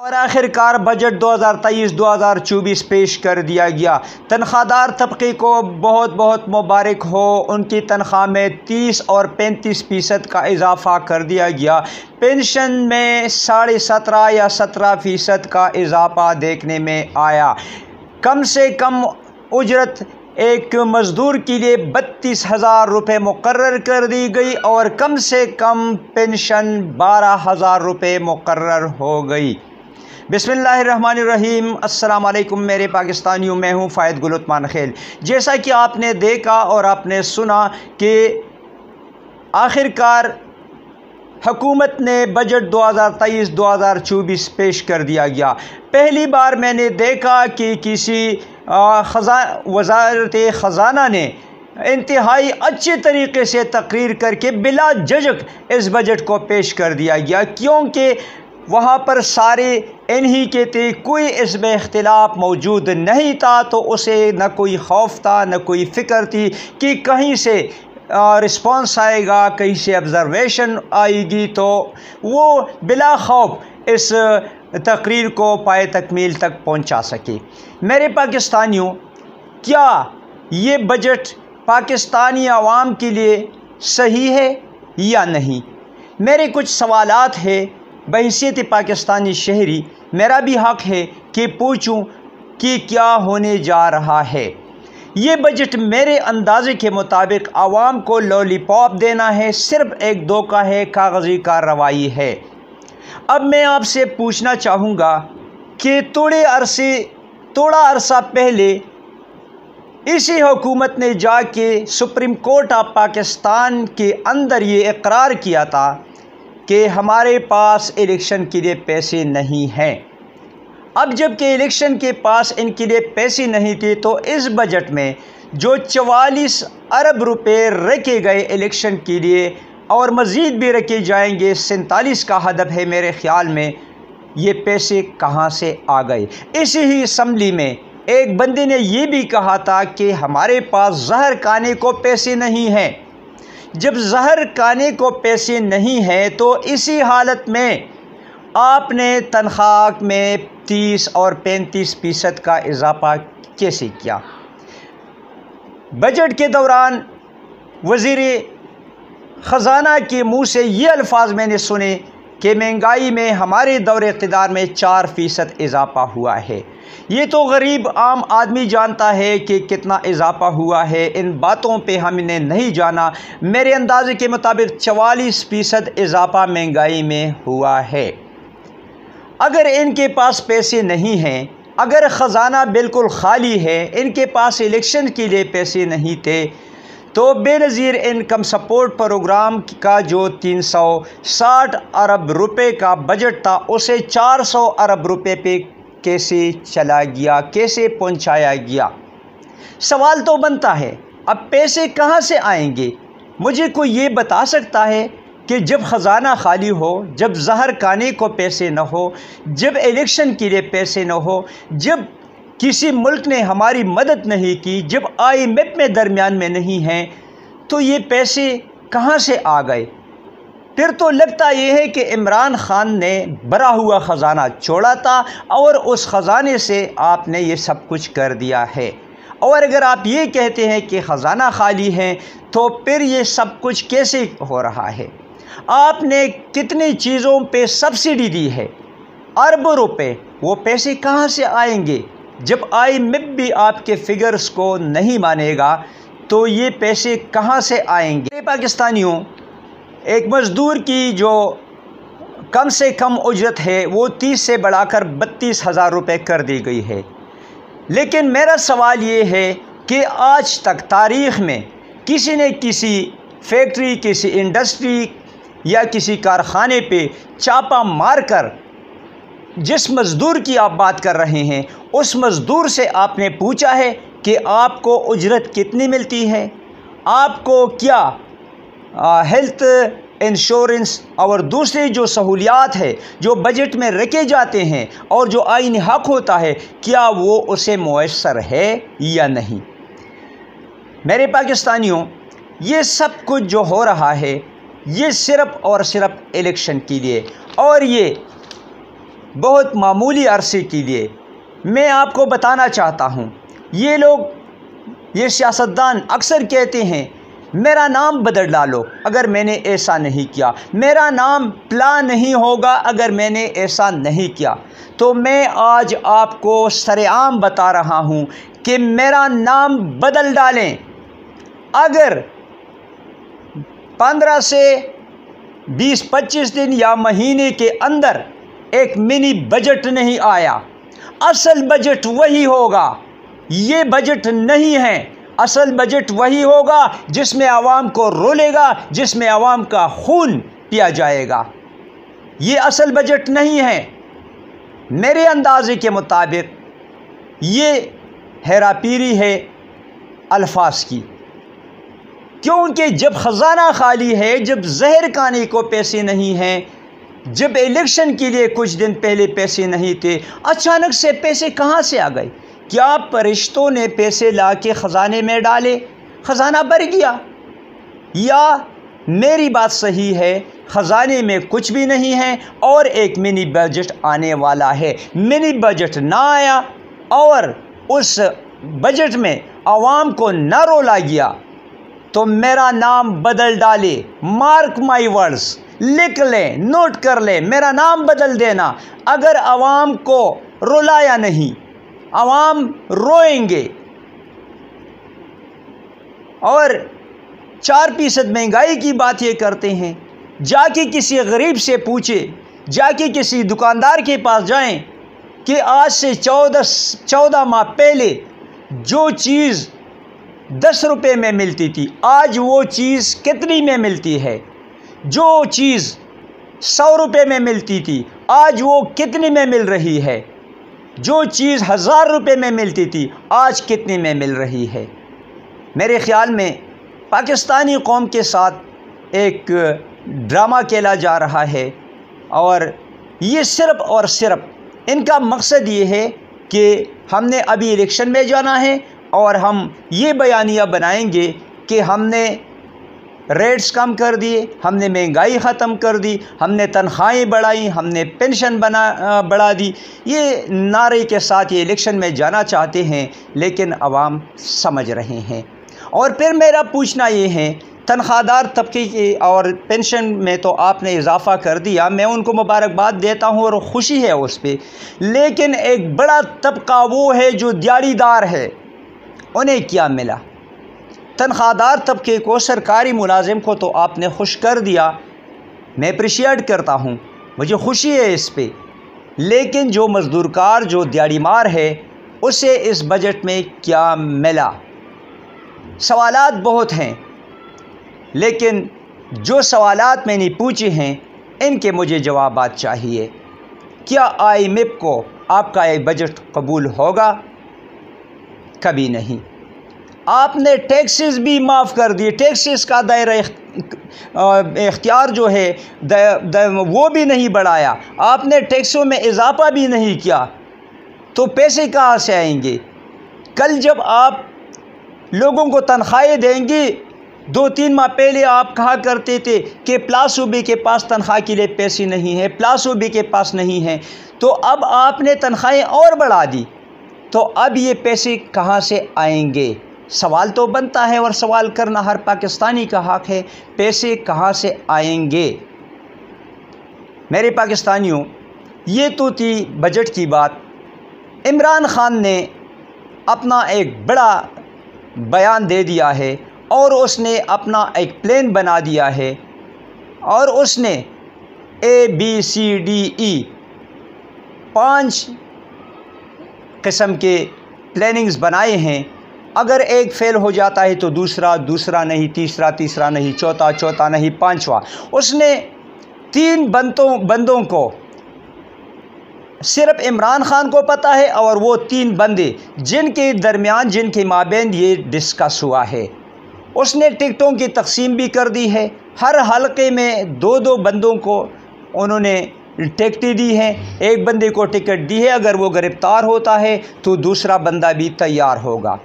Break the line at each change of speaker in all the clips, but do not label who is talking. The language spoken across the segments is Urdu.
اور آخر کار بجٹ 2023-2024 پیش کر دیا گیا۔ تنخواہ دار طبقے کو بہت بہت مبارک ہو، ان کی تنخواہ میں 30 اور 35% کا اضافہ کر دیا گیا۔ پینشن میں 17.5 یا 17% کا اضافہ دیکھنے میں آیا۔ کم سے کم اجرت ایک مزدور کے لیے 32,000 روپے مقرر کر دی گئی اور کم سے کم پینشن 12,000 روپے مقرر ہو گئی۔ بسم اللہ الرحمن الرحیم۔ السلام علیکم میرے پاکستانیوں، میں ہوں فائد گل عثمان خیل۔ جیسا کہ آپ نے دیکھا اور آپ نے سنا کہ آخر کار حکومت نے بجٹ 2023-2024 پیش کر دیا گیا۔ پہلی بار میں نے دیکھا کہ کسی وزارت خزانہ نے انتہائی اچھے طریقے سے تقریر کر کے بلا جھجک اس بجٹ کو پیش کر دیا گیا، کیونکہ وہاں پر سارے انہی کے تھے، کوئی اس میں اختلاف موجود نہیں تھا، تو اسے نہ کوئی خوف تھا نہ کوئی فکر تھی کہ کہیں سے رسپانس آئے گا، کہیں سے آبزرویشن آئے گی، تو وہ بلا خوف اس تقریر کو پائے تکمیل تک پہنچا سکے۔ میرے پاکستانیوں، کیا یہ بجٹ پاکستانی عوام کے لیے صحیح ہے یا نہیں؟ میرے کچھ سوالات ہیں بحیثیت پاکستانی شہری، میرا بھی حق ہے کہ پوچھوں کہ کیا ہونے جا رہا ہے۔ یہ بجٹ میرے اندازے کے مطابق عوام کو لولی پاپ دینا ہے، صرف ایک دھوکہ ہے، کاغذی کارروائی ہے۔ اب میں آپ سے پوچھنا چاہوں گا کہ تھوڑا عرصہ پہلے اسی حکومت نے جا کے سپریم کورٹ آف پاکستان کے اندر یہ اقرار کیا تھا کہ ہمارے پاس الیکشن کے لیے پیسے نہیں ہیں۔ اب جب کہ الیکشن کے پاس ان کے لیے پیسے نہیں تھے، تو اس بجٹ میں جو 44 ارب روپے رکھے گئے الیکشن کے لیے اور مزید بھی رکھے جائیں گے، 47 کا ہدف ہے میرے خیال میں، یہ پیسے کہاں سے آ گئے؟ اسی ہی اسمبلی میں ایک بندے نے یہ بھی کہا تھا کہ ہمارے پاس زہر کھانے کو پیسے نہیں ہیں۔ جب زہر کھانے کو پیسے نہیں ہیں تو اسی حالت میں آپ نے تنخواہ میں 30 اور 35% کا اضافہ کیسے کیا؟ بجٹ کے دوران وزیر خزانہ کے منہ سے یہ الفاظ میں نے سنے کہ مہنگائی میں ہمارے دور اقتدار میں 4% اضافہ ہوا ہے۔ یہ تو غریب عام آدمی جانتا ہے کہ کتنا اضافہ ہوا ہے، ان باتوں پہ ہم نے نہیں جانا۔ میرے اندازے کے مطابق 44% اضافہ مہنگائی میں ہوا ہے۔ اگر ان کے پاس پیسے نہیں ہیں، اگر خزانہ بالکل خالی ہے، ان کے پاس الیکشن کے لیے پیسے نہیں تھے، تو بے نظیر انکم سپورٹ پروگرام کا جو 360 ارب روپے کا بجٹ تھا، اسے 400 ارب روپے پہ کیسے چلا گیا، کیسے پہنچایا گیا؟ سوال تو بنتا ہے، اب پیسے کہاں سے آئیں گے؟ مجھے کوئی یہ بتا سکتا ہے کہ جب خزانہ خالی ہو، جب زہر کھانے کو پیسے نہ ہو، جب الیکشن کے لیے پیسے نہ ہو، جب کسی ملک نے ہماری مدد نہیں کی، جب IMF میں درمیان میں نہیں ہیں، تو یہ پیسے کہاں سے آ گئے؟ پھر تو لگتا یہ ہے کہ عمران خان نے بھرا ہوا خزانہ چھوڑا تھا اور اس خزانے سے آپ نے یہ سب کچھ کر دیا ہے۔ اور اگر آپ یہ کہتے ہیں کہ خزانہ خالی ہے، تو پھر یہ سب کچھ کیسے ہو رہا ہے؟ آپ نے کتنی چیزوں پہ سبسڈی دی ہے، اربوں روپے، وہ پیسے کہاں سے آئیں گے؟ جب IMF بھی آپ کے فگرز کو نہیں مانے گا، تو یہ پیسے کہاں سے آئیں گے؟ پاکستانیوں، ایک مزدور کی جو کم سے کم اجرت ہے وہ 30 سے بڑھا کر 32,000 روپے کر دی گئی ہے، لیکن میرا سوال یہ ہے کہ آج تک تاریخ میں کسی نے کسی فیکٹری، کسی انڈسٹری یا کسی کارخانے پہ چھاپا مار کر جس مزدور کی آپ بات کر رہے ہیں، اس مزدور سے آپ نے پوچھا ہے کہ آپ کو اجرت کتنی ملتی ہے؟ آپ کو کیا ہیلتھ انشورنس اور دوسری جو سہولیات ہے جو بجٹ میں رکھے جاتے ہیں اور جو آئینی حق ہوتا ہے، کیا وہ اسے میسر ہے یا نہیں؟ میرے پاکستانیوں، یہ سب کچھ جو ہو رہا ہے، یہ صرف اور صرف الیکشن کے لیے، اور یہ بہت معمولی عرصے کے لیے میں آپ کو بتانا چاہتا ہوں، یہ لوگ، یہ سیاستدان اکثر کہتے ہیں میرا نام بدل ڈالو اگر میں نے ایسا نہیں کیا، میرا نام پلا نہیں ہوگا اگر میں نے ایسا نہیں کیا۔ تو میں آج آپ کو سر عام بتا رہا ہوں کہ میرا نام بدل ڈالیں۔ اگر 15 سے 20-25 دن یا مہینے کے اندر ایک منی بجٹ نہیں آیا، اصل بجٹ وہی ہوگا، یہ بجٹ نہیں ہے۔ اصل بجٹ وہی ہوگا جس میں عوام کو رولے گا، جس میں عوام کا خون پیا جائے گا۔ یہ اصل بجٹ نہیں ہے۔ میرے اندازے کے مطابق یہ ہیرا پیری ہے الفاظ کی، کیونکہ جب خزانہ خالی ہے، جب زہر کھانے کو پیسے نہیں ہیں، جب الیکشن کے لیے کچھ دن پہلے پیسے نہیں تھے، اچانک سے پیسے کہاں سے آ گئے؟ کیا فرشتوں نے پیسے لا کے خزانے میں ڈالے، خزانہ بھر گیا؟ یا میری بات صحیح ہے، خزانے میں کچھ بھی نہیں ہے اور ایک منی بجٹ آنے والا ہے، منی بجٹ نہ آیا اور اس بجٹ میں عوام کو نہ رولا گیا تو میرا نام بدل ڈالے۔ مارک مائی ورڈز، لکھ لیں، نوٹ کر لیں، میرا نام بدل دینا۔ اگر عوام کو رولایا نہیں، عوام روئیں گے۔ اور 4% مہنگائی کی بات یہ کرتے ہیں، جا کے کسی غریب سے پوچھے، جا کے کسی دکاندار کے پاس جائیں کہ آج سے 14 ماہ پہلے جو چیز 10 روپے میں ملتی تھی، آج وہ چیز کتنی میں ملتی ہے؟ جو چیز 100 روپے میں ملتی تھی، آج وہ کتنی میں مل رہی ہے؟ جو چیز 1000 روپے میں ملتی تھی، آج کتنے میں مل رہی ہے؟ میرے خیال میں پاکستانی قوم کے ساتھ ایک ڈرامہ کھیلا جا رہا ہے، اور یہ صرف اور صرف ان کا مقصد یہ ہے کہ ہم نے ابھی الیکشن میں جانا ہے اور ہم یہ بیانیہ بنائیں گے کہ ہم نے ریٹس کم کر دیے، ہم نے مہنگائی ختم کر دی، ہم نے تنخواہیں بڑھائیں، ہم نے پینشن بڑھا دی۔ یہ نعرے کے ساتھ یہ الیکشن میں جانا چاہتے ہیں، لیکن عوام سمجھ رہے ہیں۔ اور پھر میرا پوچھنا یہ ہے، تنخواہ دار طبقے کی اور پینشن میں تو آپ نے اضافہ کر دیا، میں ان کو مبارکباد دیتا ہوں اور خوشی ہے اس پہ، لیکن ایک بڑا طبقہ وہ ہے جو دیہڑی دار ہے، انہیں کیا ملا؟ تنخواہ دار طبقے کو، سرکاری ملازم کو تو آپ نے خوش کر دیا، میں اپریشیٹ کرتا ہوں، مجھے خوشی ہے اس پہ، لیکن جو مزدور کار، جو دیہڑی مار ہے، اسے اس بجٹ میں کیا ملا؟ سوالات بہت ہیں، لیکن جو سوالات میں نے پوچھے ہیں ان کے مجھے جوابات چاہیے۔ کیا IMF کو آپ کا یہ بجٹ قبول ہوگا؟ کبھی نہیں۔ آپ نے ٹیکسز بھی معاف کر دیے، ٹیکسز کا دائرہ اختیار جو ہے وہ بھی نہیں بڑھایا، آپ نے ٹیکسوں میں اضافہ بھی نہیں کیا، تو پیسے کہاں سے آئیں گے؟ کل جب آپ لوگوں کو تنخواہیں دیں گے، 2-3 ماہ پہلے آپ کہا کرتے تھے کہ پلا صوبے کے پاس تنخواہ کے لیے پیسے نہیں ہیں، پلا صوبے کے پاس نہیں ہیں، تو اب آپ نے تنخواہیں اور بڑھا دی، تو اب یہ پیسے کہاں سے آئیں گے؟ سوال تو بنتا ہے، اور سوال کرنا ہر پاکستانی کا حق ہے، پیسے کہاں سے آئیں گے؟ میرے پاکستانیوں، یہ تو تھی بجٹ کی بات۔ عمران خان نے اپنا ایک بڑا بیان دے دیا ہے، اور اس نے اپنا ایک پلان بنا دیا ہے، اور اس نے ABCDE 5 قسم کے پلاننگز بنائے ہیں۔ اگر ایک فیل ہو جاتا ہے تو دوسرا نہیں، تیسرا نہیں، چوتھا نہیں، 5واں۔ اس نے 3 بندوں کو صرف عمران خان کو پتہ ہے، اور وہ 3 بندے جن کے درمیان، جن کے مابین یہ ڈسکس ہوا ہے، اس نے ٹکٹوں کی تقسیم بھی کر دی ہے۔ ہر حلقے میں 2 بندوں کو انہوں نے ٹکٹیں دی ہیں، ایک بندے کو ٹکٹ دی ہے، اگر وہ گرفتار ہوتا ہے تو دوسرا بندہ بھی تیار ہوگا۔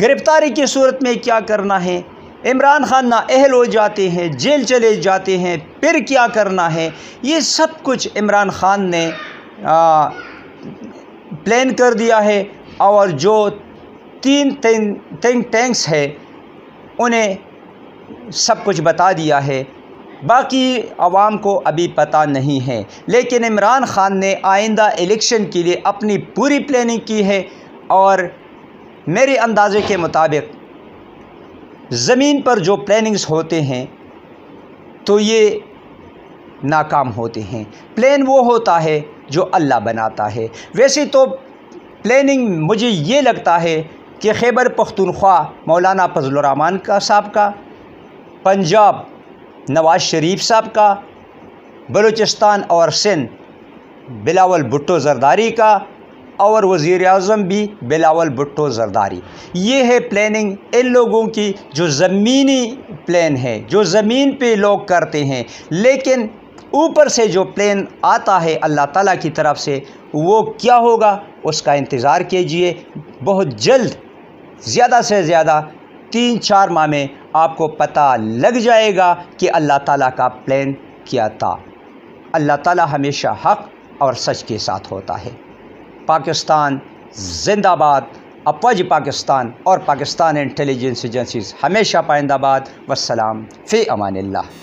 گرفتاری کی صورت میں کیا کرنا ہے؟ عمران خان نااہل ہو جاتے ہیں، جیل چلے جاتے ہیں، پھر کیا کرنا ہے؟ یہ سب کچھ عمران خان نے پلان کر دیا ہے اور جو 3 تھنک ٹینکس ہے انہیں سب کچھ بتا دیا ہے، باقی عوام کو ابھی پتہ نہیں ہے۔ لیکن عمران خان نے آئندہ الیکشن کے لیے اپنی پوری پلاننگ کی ہے، اور میرے اندازے کے مطابق زمین پر جو پلاننگز ہوتے ہیں تو یہ ناکام ہوتے ہیں۔ پلان وہ ہوتا ہے جو اللہ بناتا ہے۔ ویسے تو پلاننگ مجھے یہ لگتا ہے کہ خیبر پختونخوا مولانا فضل الرحمان صاحب کا، پنجاب نواز شریف صاحب کا، بلوچستان اور سندھ بلاول بھٹو زرداری کا، اور وزیر اعظم بھی بلاول بھٹو زرداری۔ یہ ہے پلاننگ ان لوگوں کی جو زمینی پلان ہے، جو زمین پہ لوگ کرتے ہیں۔ لیکن اوپر سے جو پلان آتا ہے اللہ تعالیٰ کی طرف سے، وہ کیا ہوگا اس کا انتظار کیجئے۔ بہت جلد، زیادہ سے زیادہ 3-4 ماہ میں آپ کو پتہ لگ جائے گا کہ اللہ تعالیٰ کا پلان کیا تھا۔ اللہ تعالیٰ ہمیشہ حق اور سچ کے ساتھ ہوتا ہے۔ پاکستان زندہ باد، افواج پاکستان اور پاکستان انٹیلیجنس ایجنسیز ہمیشہ پائندہ باد۔ والسلام فی امان اللہ۔